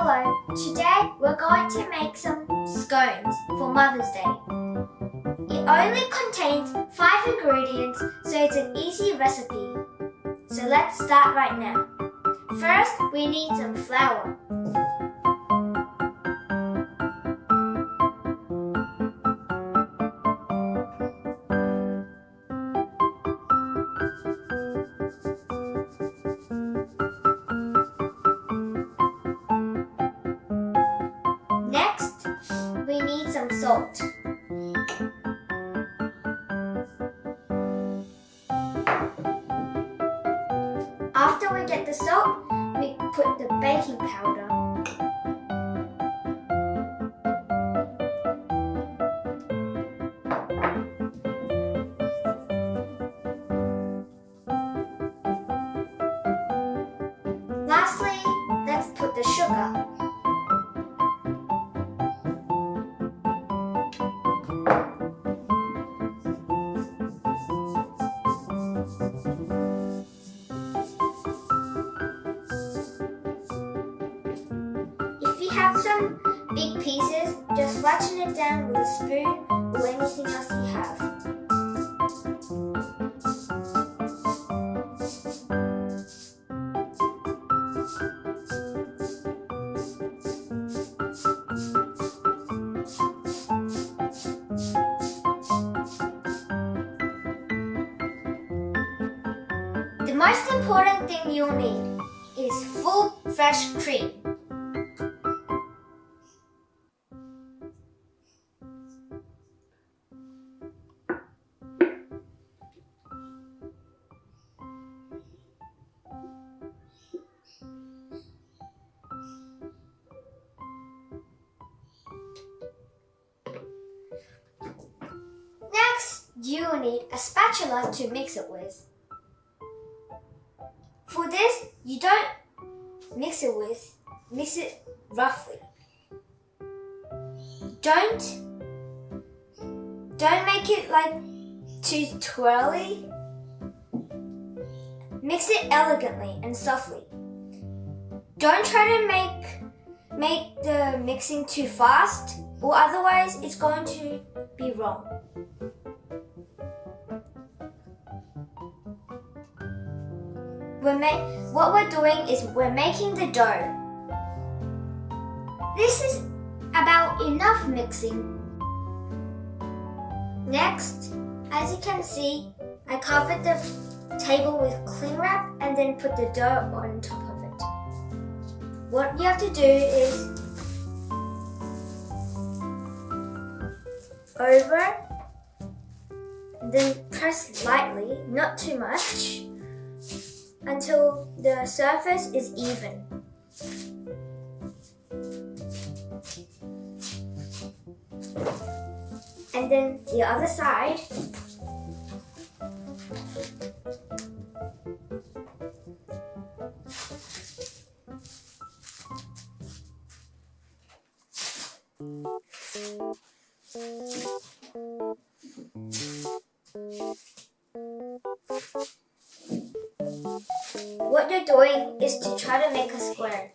Hello, today we're going to make some scones for Mother's Day. It only contains 5 ingredients, so it's an easy recipe. So let's start right now. First, we need some flour. Next, we need some salt. After we get the salt, we put the baking powder. Lastly, let's put the sugar. If you have some big pieces, just flatten it down with a spoon or anything else you have. The most important thing you'll need is full fresh cream. Next, you'll need a spatula to mix it with. For this, you don't mix it roughly. Don't make it like too twirly. Mix it elegantly and softly. Don't try to make the mixing too fast, or otherwise it's going to be wrong. What we're doing is we're making the dough. This is about enough mixing. Next, as you can see, I covered the table with cling wrap and then put the dough on top of it. What you have to do is over, then press lightly, not too much, until the surface is even. And then the other side. What you're doing is to try to make a square.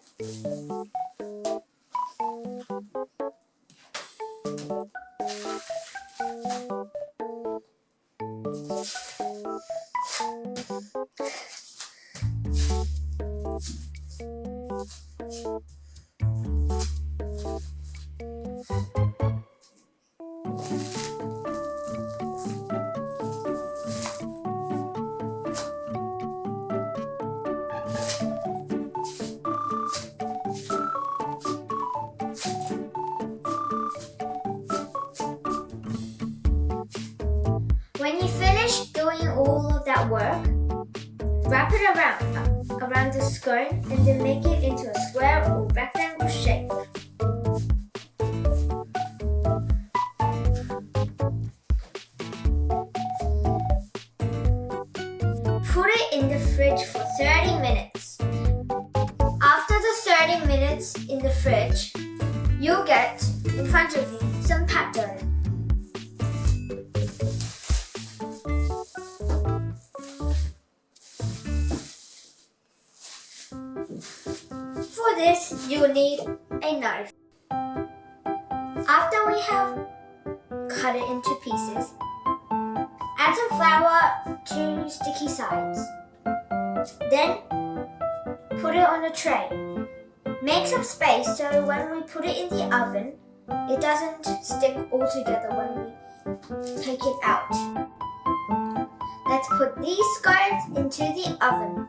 When you finish doing all of that work, wrap it around the scone and then make it into a square or rectangle shape. Put it in the fridge for 30 minutes. After the 30 minutes in the fridge, you'll get in front of you some pat dough. For this, you will will need a knife. After we have cut it into pieces, add some flour to sticky sides. Then put it on a tray. Make some space so when we put it in the oven, it doesn't stick all together when we take it out. Let's put these scones into the oven.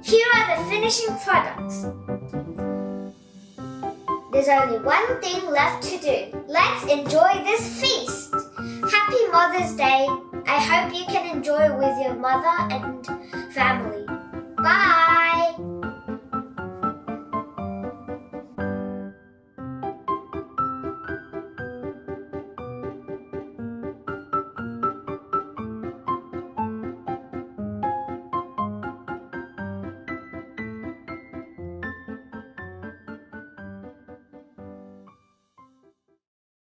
Here are the finishing products. There's only one thing left to do. Let's enjoy this feast. Happy Mother's Day. I hope you can enjoy it with your mother and family. Bye.